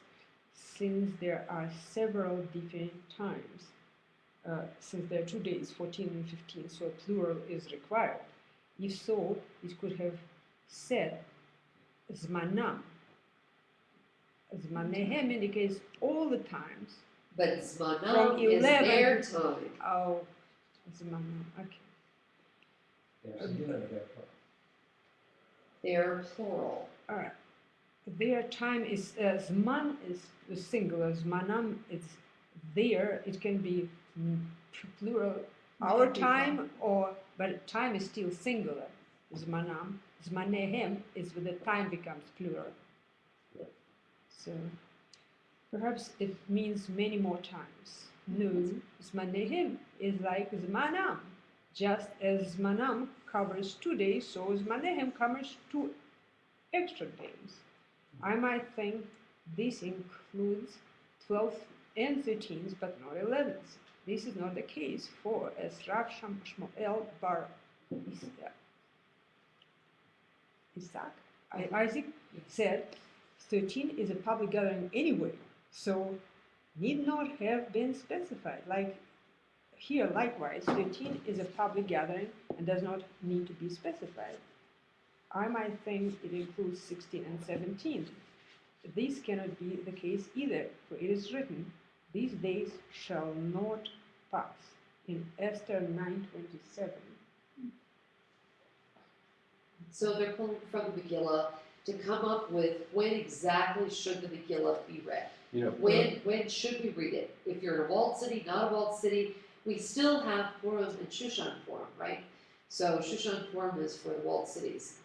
since there are several different times, since there are 2 days, 14 and 15, so a plural is required. If so, it could have said Zmanam. Zmanehem indicates all the times. But From Zmanam is 11 their to- time. Oh, Zmanam, okay. They're singular or they're plural. They're plural. All right. Their time is Zman is the singular. Zmanam is there. It can be plural. Our Every time, but time is still singular. Zmanam. Zmanehem is when the time becomes plural. So perhaps it means many more times. No, Zmanehem is like Zmanam. Just as Zmanam covers 2 days, so Zmanehem covers 2 extra days. I might think this includes 12th and 13th, but not 11th. This is not the case, for as Rav Shmuel Bar Isaac said, 13 is a public gathering anyway, so need not have been specified. Like here, likewise, 13 is a public gathering and does not need to be specified. I might think it includes 16 and 17. This cannot be the case either, for it is written, these days shall not pass, in Esther 9:27. So they're pulling from the Megillah to come up with when exactly should the Megillah be read. You know, When should we read it? If you're in a walled city, not a walled city, we still have Purim and Shushan Purim, right? So Shushan Purim is for the walled cities.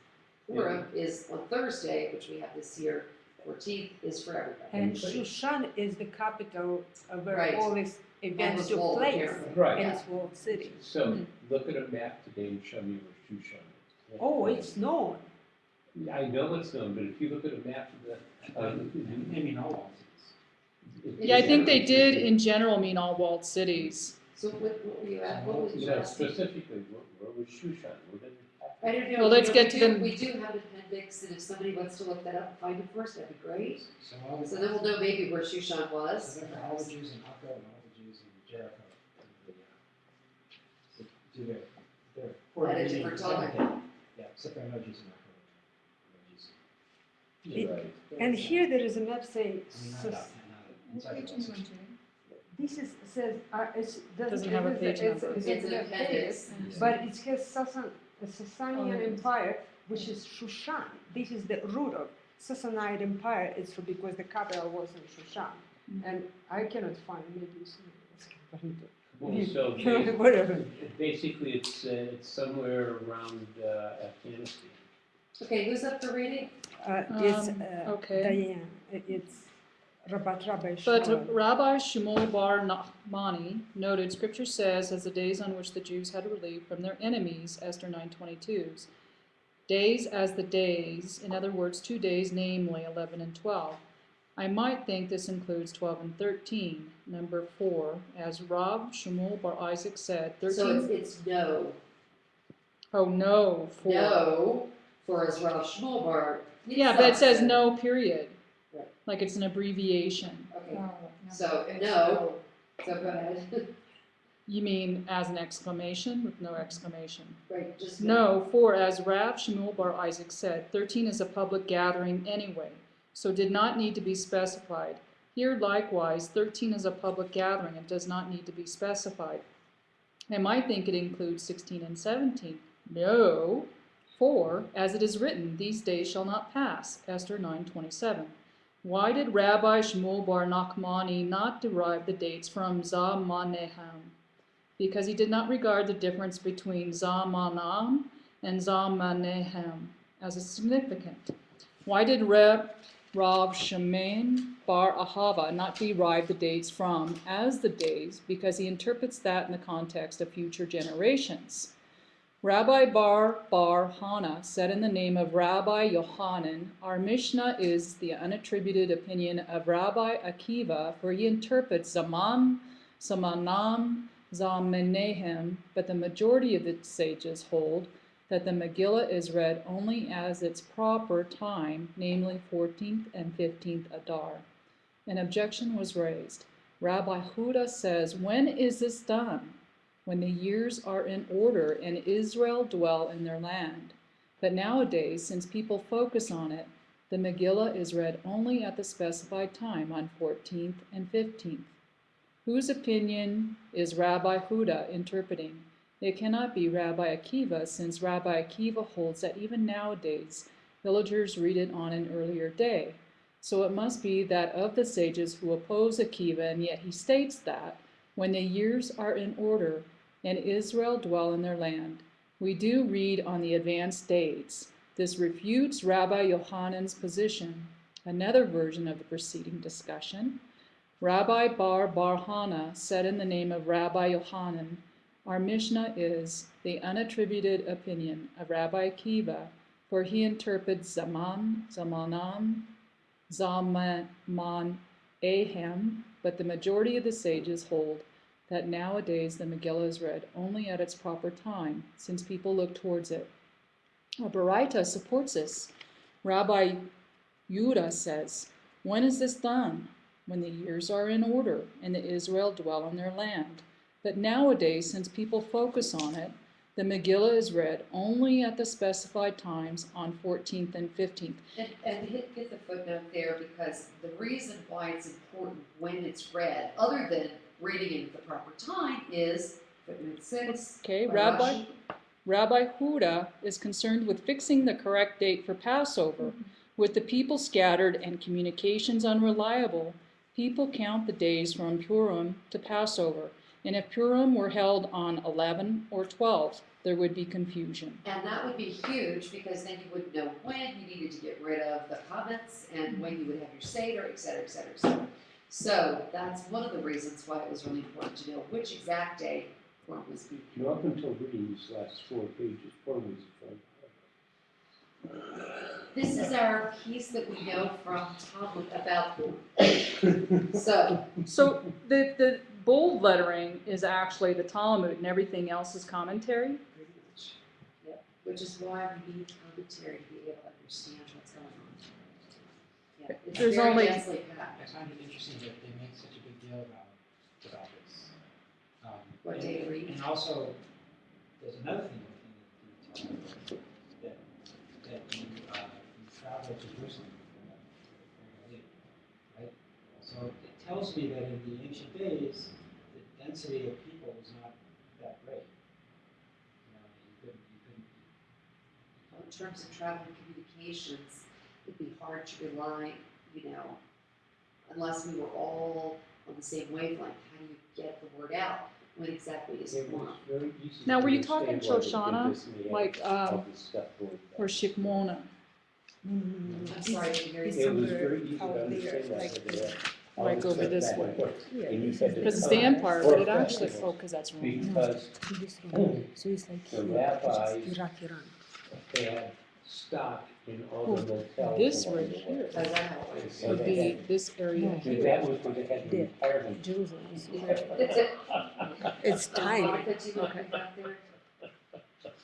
Purim is on Thursday, which we have this year. 14th is for everybody. And Shushan is the capital where Right. all these events was took walled, place, apparently. Right. and it's walled city. So look at a map today and show me where Shushan is. Oh, it's known. I know it's known, but if you look at a map of I mean, all walled cities. Yeah, I think they did in general mean all walled cities. So what were you at? What was You you know, asking? specifically, where was Shushan? Where did it happen? I don't know. Well, let's You know, get to the- We do have an appendix, and if somebody wants to look that up and find it first, that'd be great. So all the, So then we'll know maybe where Shushan was. so therefore all the Jews in Akko and all the Jews in Jericho, do their At a different time. Yeah, except there are no Jews in Akko. No Jews. You're right. And here there is a map saying, I mean, not inside the walled city. this is says it Doesn't have a page number. It's an appendix. but it has the Sasanian Empire, which is Shushan. This is the root of Sassanide Empire. It's because the capital was in Shushan, and I cannot find maybe somebody else can find it. Well, so Whatever. basically, it's somewhere around Afghanistan. Okay, who's up for reading? It's okay. Diane. It's Rabbi But Shmuel. Rabbi Shmuel bar Nachmani noted, Scripture says, as the days on which the Jews had relief from their enemies, Esther 9:22, days as the days, in other words, 2 days, namely 11 and 12. I might think this includes 12 and 13. Number 4, as Rav Shmuel Bar Isaac said, 13. So it's no. Oh, no, 4. No, for as Rav Shmuel Bar. Yeah, but it says no, period. Right. Like it's an abbreviation. Okay, No, so it's no, so go ahead. You mean as an exclamation with no exclamation? Right, just No, for as Rav Shmuel Bar Isaac said, 13 is a public gathering anyway, so did not need to be specified. Here likewise, 13 is a public gathering and does not need to be specified. I might think it includes 16 and 17. No, for as it is written, these days shall not pass. Esther 9:27. Why did Rabbi Shmuel Bar Nachmani not derive the dates from Zamanehem? Because he did not regard the difference between Zamanam and Zamanehem as significant. Why did Rav Shemain Bar Ahava not derive the dates from as the days? Because he interprets that in the context of future generations. Rabbi Bar Hana said in the name of Rabbi Yochanan, our Mishnah is the unattributed opinion of Rabbi Akiva, for he interprets Zaman, Zamanam, Zamenehem, but the majority of the sages hold that the Megillah is read only as its proper time, namely 14th and 15th Adar. An objection was raised. Rabbi Huda says, when is this done? When the years are in order and Israel dwell in their land. But nowadays, since people focus on it, the Megillah is read only at the specified time on 14th and 15th. Whose opinion is Rabbi Huda interpreting? It cannot be Rabbi Akiva, since Rabbi Akiva holds that even nowadays, villagers read it on an earlier day. So it must be that of the sages who oppose Akiva, and yet he states that, when the years are in order, and Israel dwell in their land. We do read on the advanced dates. This refutes Rabbi Yohanan's position. Another version of the preceding discussion. Rabbi Bar Hana said in the name of Rabbi Yohanan, our Mishnah is the unattributed opinion of Rabbi Akiva, for he interprets Zaman, Zamanam, Zaman Ahem, but the majority of the sages hold that nowadays the Megillah is read only at its proper time, since people look towards it. A Baraita supports this. Rabbi Yudah says, when is this done? When the years are in order and the Israel dwell in their land. But nowadays, since people focus on it, the Megillah is read only at the specified times on 14th and 15th. And hit the footnote there, because the reason why it's important when it's read, other than reading it at the proper time, is footnote 6. Okay, by Rabbi Rashi. Huda is concerned with fixing the correct date for Passover. With the people scattered and communications unreliable, people count the days from Purim to Passover. And if Purim were held on 11 or 12, there would be confusion. And that would be huge, because then you wouldn't know when you needed to get rid of the comments and when you would have your Seder, et cetera, et cetera, et cetera. So that's one of the reasons why it was really important to know which exact day Purim was being. You know, up until reading these last 4 pages, Purim was fun. This is our piece that we know from Talmud about Purim. So the bold lettering is actually the Talmud, and everything else is commentary. pretty much, yeah, which is why we need commentary to be able to understand what's going on. Yeah, it's There's very only- densely packed. I find it interesting that they make such a big deal about this. What day to read. And also, there's another thing within the Talmud, that you travel to Jerusalem, right? So it tells me that in the ancient days, the density of people was not that great. You couldn't. In terms of travel and communications, it'd be hard to rely, unless we were all on the same wavelength. How do you get the word out? When exactly is It Purim? was very easy Now, to were you talking understand why they did Shoshana? this, and they had Like, all this stuff going back. or Shikmona? I'm sorry, I didn't hear you. It was somewhere very easy to out there, understand that. like- they had all Like this over stuff this back way. and forth. Yeah, And you this had is to Because it's come Dan part, or but it festivals, actually, because that's wrong. Because This one. So it's like the here, rabbis which is Iraq, Iran. they had stock in all the motels. This along right the here way. As I always. Yeah, would they be had- this area No. here. That was where they had the Yeah. retirement. Jerusalem is It's tiny. Martha, do you want to come back there?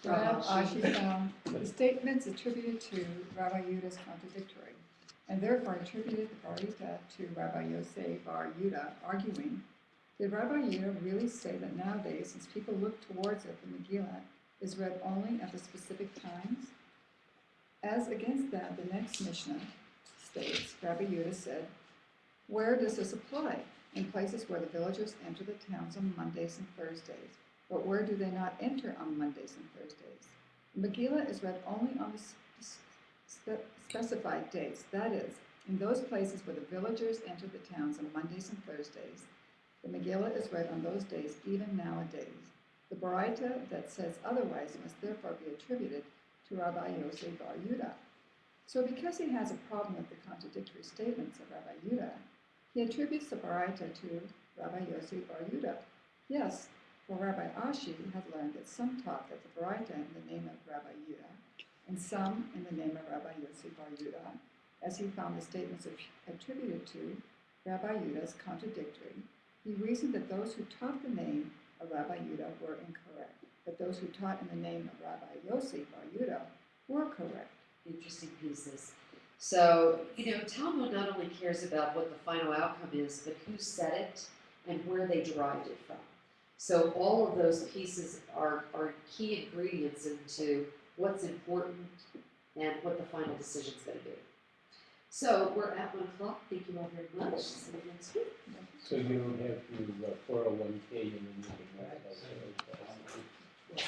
She found the statements attributed to Rabbi Yehuda is contradictory, and therefore attributed the Barita to Rabbi Yosef Bar Yehuda, arguing, did Rabbi Yehuda really say that nowadays, since people look towards it, the Megillah is read only at the specific times? As against that, the next Mishnah states, Rabbi Yehuda said, where does this apply? In places where the villagers enter the towns on Mondays and Thursdays. But where do they not enter on Mondays and Thursdays? The Megillah is read only on the specified days. That is, in those places where the villagers enter the towns on Mondays and Thursdays, the Megillah is read on those days even nowadays. The Baraita that says otherwise must therefore be attributed to Rabbi Yosef Bar Yehuda. So because he has a problem with the contradictory statements of Rabbi Yehuda, he attributes the Baraita to Rabbi Yosef Bar Yehuda. Yes, for Rabbi Ashi had learned that some taught that the Baraita in the name of Rabbi Yehuda, and some in the name of Rabbi Yosef Bar Yehuda, as he found the statements attributed to Rabbi Yehuda as contradictory. He reasoned that those who taught the name of Rabbi Yehuda were incorrect, but those who taught in the name of Rabbi Yosef Bar Yehuda were correct. Interesting pieces. So, Talmud not only cares about what the final outcome is, but who said it and where they derived it from. So all of those pieces are key ingredients into what's important and what the final decision is going to be. So we're at 1 o'clock. Thank you all very much. See you next week. So you don't have your 401k and then you can.